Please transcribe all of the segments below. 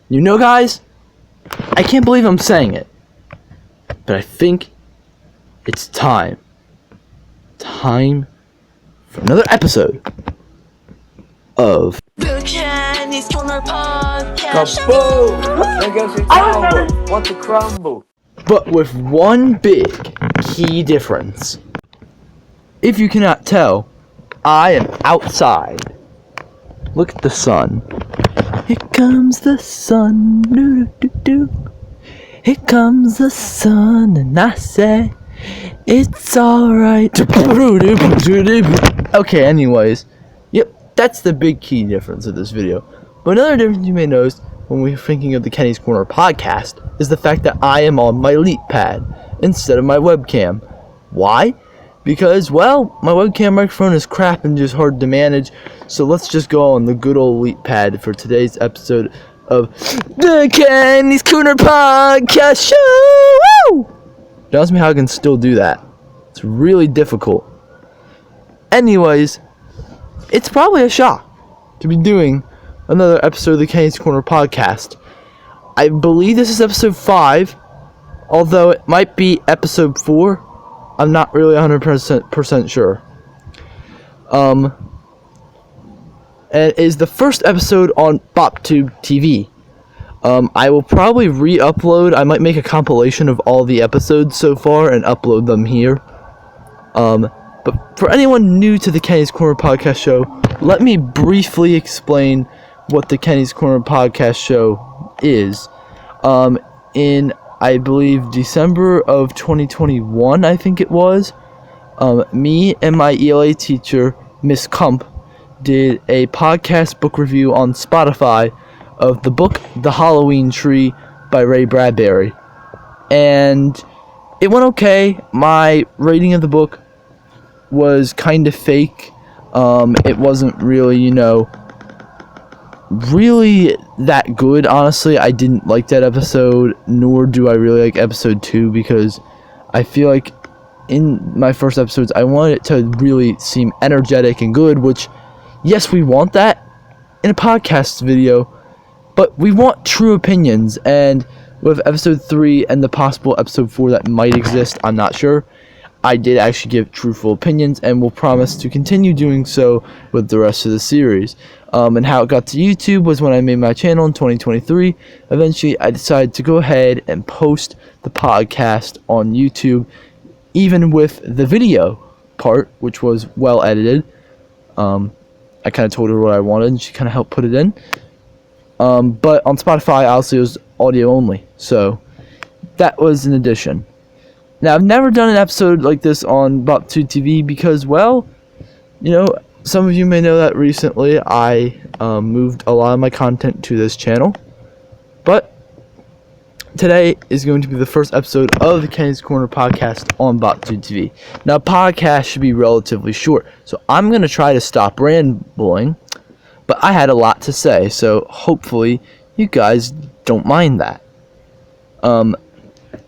You know, guys, I can't believe I'm saying it, but I think it's time for another episode of The Kenny's Corner Podcast. Kaboom! There goes your towel. Want to crumble? but with one big key difference. If you cannot tell, I am outside. Look at the sun. Here comes the sun. Do-do-do-do. Here comes the sun, and I say it's alright. Okay, anyways. Yep, that's the big key difference of this video. But another difference you may notice when we're thinking of the Kenny's Corner podcast is the fact that I am on my Elite Pad instead of my webcam. Why? Because, well, my webcam microphone is crap and just hard to manage, so let's just go on the good old Elite Pad for today's episode of the Kenny's Corner podcast show! Woo! Don't ask me how I can still do that. It's really difficult. Anyways, it's probably a shock to be doing another episode of the Kenny's Corner podcast. I believe this is episode 5, although it might be episode 4. I'm not really 100% sure. And it is the first episode on BOPTUBE TV. I will probably re-upload. I might make a compilation of all the episodes so far and upload them here. But for anyone new to the Kenny's Corner podcast show, let me briefly explain what the Kenny's Corner podcast show is. In, I believe, December of 2021, I think it was, me and my ELA teacher, Miss Kump, did a podcast book review on Spotify of the book The Halloween Tree by Ray Bradbury. And it went okay. My rating of the book was kind of fake. It wasn't really, really that good. Honestly, I didn't like that episode, nor do I really like episode 2, because I feel like in my first episodes I wanted it to really seem energetic and good, which, yes, we want that in a podcast video, but we want true opinions. And with episode 3 and the possible episode 4 that might exist, I'm not sure, I did actually give truthful opinions, and will promise to continue doing so with the rest of the series. And how it got to YouTube was when I made my channel in 2023. Eventually, I decided to go ahead and post the podcast on YouTube, even with the video part, which was well edited. I kind of told her what I wanted, and she kind of helped put it in. But on Spotify, obviously, it was audio only, so that was an addition. Now, I've never done an episode like this on BOPTUBE TV because, well, some of you may know that recently I moved a lot of my content to this channel. But today is going to be the first episode of the Kenny's Corner podcast on BOPTUBE TV. Now, podcasts should be relatively short, so I'm going to try to stop rambling. But I had a lot to say, so hopefully you guys don't mind that.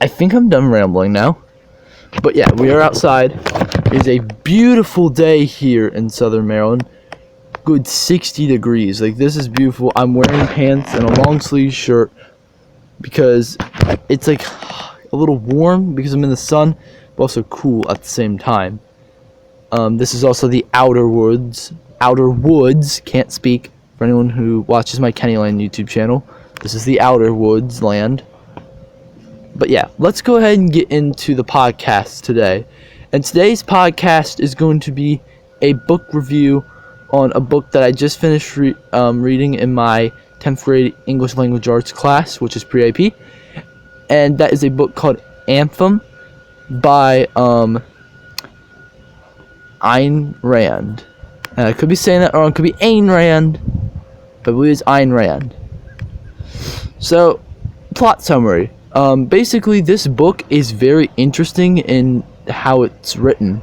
I think I'm done rambling now. But yeah, we are outside. It is a beautiful day here in Southern Maryland. Good 60 degrees. Like, this is beautiful. I'm wearing pants and a long sleeve shirt because it's like a little warm because I'm in the sun, but also cool at the same time. This is also the Outer Woods, can't speak for anyone who watches my Kennyland YouTube channel. This is the Outer Woods land. But yeah, let's go ahead and get into the podcast today. And today's podcast is going to be a book review on a book that I just finished reading in my 10th grade English Language Arts class, which is pre-AP. And that is a book called Anthem by Ayn Rand. I could be saying that wrong. It could be Ayn Rand, but I believe it's Ayn Rand. So, plot summary. Basically, this book is very interesting in how it's written.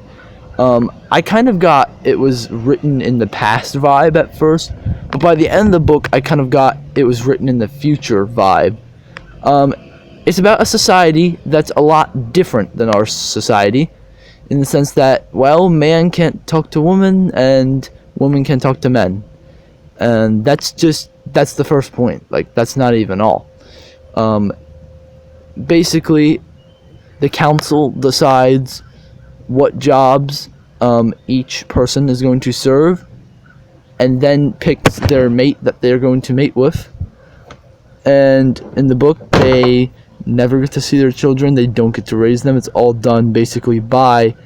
I kind of got it was written in the past vibe at first, but by the end of the book, I kind of got it was written in the future vibe. It's about a society that's a lot different than our society, in the sense that, well, man can't talk to woman, and woman can't talk to men. And that's just that's the first point. Like, that's not even all. Basically, the council decides what jobs each person is going to serve, and then picks their mate that they're going to mate with. And in the book, they never get to see their children. They don't get to raise them. It's all done basically by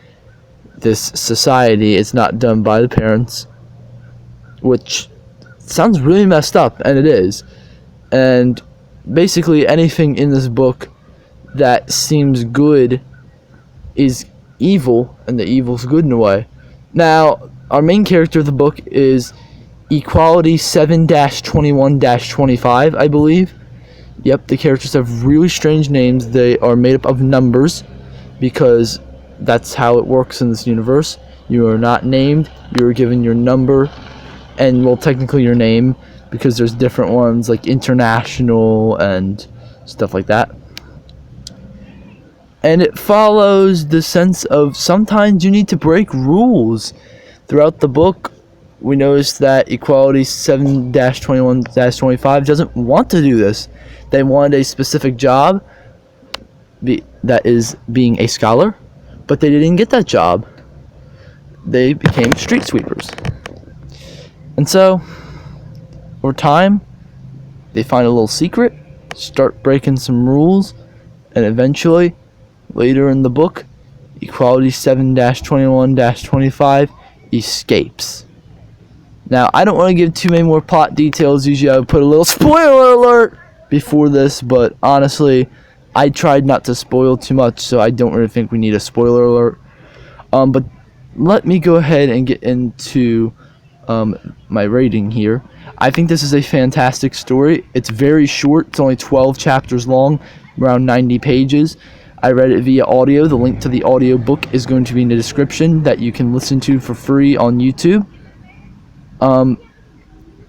this society. It's not done by the parents, which sounds really messed up, and it is. And basically anything in this book that seems good is evil, and the evil's good in a way. Now, our main character of the book is Equality 7-21-25, I believe. Yep, the characters have really strange names. They are made up of numbers, because that's how it works in this universe. You are not named, you are given your number, and, well, technically your name, because there's different ones, like international and stuff like that. And it follows the sense of sometimes you need to break rules. Throughout the book, we notice that Equality 7-21-25 doesn't want to do this. They wanted a specific job, that is being a scholar, but they didn't get that job. They became street sweepers. And so, over time, they find a little secret, start breaking some rules, and eventually, later in the book, Equality 7-21-25 escapes. Now, I don't want to give too many more plot details. Usually I would put a little spoiler alert before this, but honestly, I tried not to spoil too much, so I don't really think we need a spoiler alert. But let me go ahead and get into my rating here. I think this is a fantastic story. It's very short. It's only 12 chapters long, around 90 pages. I read it via audio. The link to the audio book is going to be in the description, that you can listen to for free on YouTube. A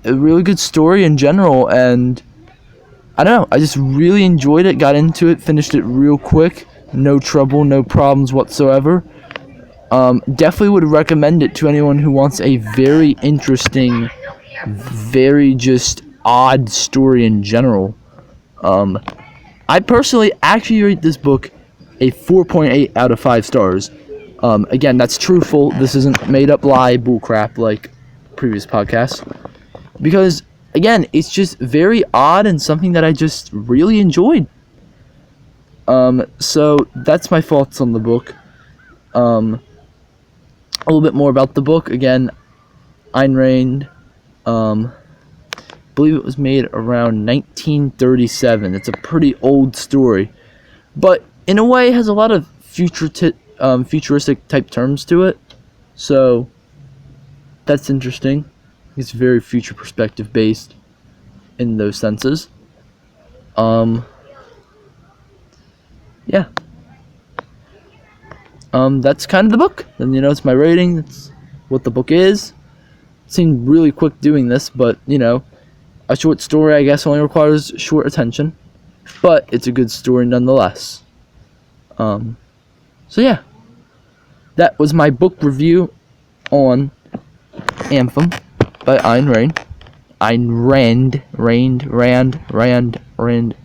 really good story in general, and I don't know, I just really enjoyed it, got into it, finished it real quick, no trouble, no problems whatsoever. Definitely would recommend it to anyone who wants a very interesting, very just odd story in general. I personally actually rate this book a 4.8 out of 5 stars. Again, that's truthful. This isn't made up lie bullcrap like previous podcasts. Because, again, it's just very odd and something that I just really enjoyed. So that's my thoughts on the book. A little bit more about the book. Again, Ayn Rand, I believe it was made around 1937. It's a pretty old story, but in a way has a lot of futuristic type terms to it, so that's interesting. It's very future perspective based in those senses. Yeah. That's kind of the book. And it's my rating. That's what the book is. It seemed really quick doing this, but a short story, I guess, only requires short attention, but it's a good story nonetheless. So yeah, that was my book review on Anthem by Ayn Rand,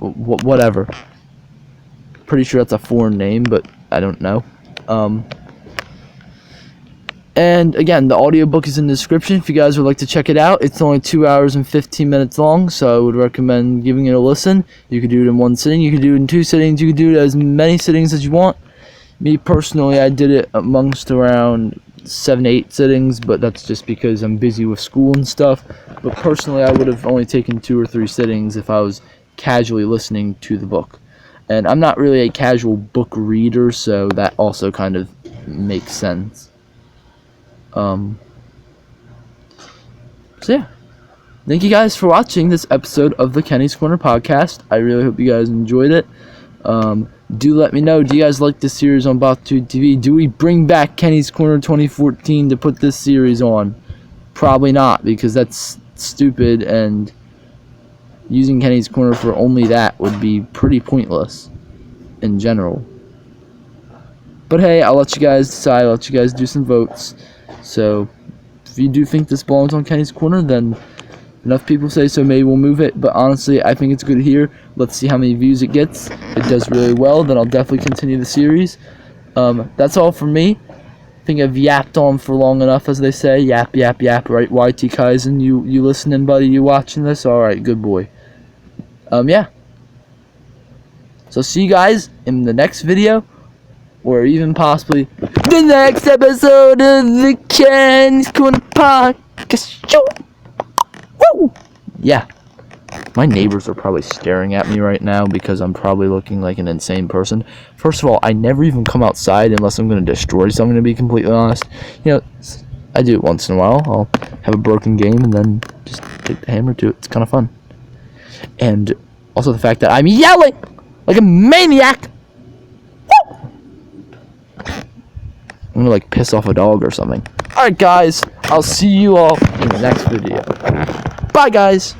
whatever. Pretty sure that's a foreign name, but I don't know. And again, the audiobook is in the description if you guys would like to check it out. It's only 2 hours and 15 minutes long, so I would recommend giving it a listen. You could do it in one sitting, you could do it in 2 sittings, you could do it as many sittings as you want. Me personally, I did it amongst around 7 to 8 sittings, but that's just because I'm busy with school and stuff. But personally, I would have only taken 2 or 3 sittings if I was casually listening to the book. And I'm not really a casual book reader, so that also kind of makes sense. So yeah, thank you guys for watching this episode of the Kenny's Corner podcast. I really hope you guys enjoyed it. Do let me know, do you guys like this series on BOPTUBE TV? Do we bring back Kenny's Corner 2014 to put this series on? Probably not, because that's stupid, and using Kenny's Corner for only that would be pretty pointless in general. But hey, I'll let you guys decide, I'll let you guys do some votes. So, if you do think this belongs on Kenny's Corner, then Enough people say so, maybe we'll move it. But honestly, I think it's good here. Let's see how many views it gets. If it does really well, then I'll definitely continue the series. That's all from me. I think I've yapped on for long enough, as they say. Yap, yap, yap, right? YT Kaizen, you listening, buddy? You watching this? Alright, good boy. Yeah. So see you guys in the next video, or even possibly the next episode of the Ken's Corner Podcast Show. Woo! Yeah. My neighbors are probably staring at me right now because I'm probably looking like an insane person. First of all, I never even come outside unless I'm going to destroy something, to be completely honest. You know, I do it once in a while. I'll have a broken game and then just take the hammer to it. It's kind of fun. And also the fact that I'm yelling like a maniac. Woo! I'm going to like piss off a dog or something. Alright guys, I'll see you all in the next video. Bye guys.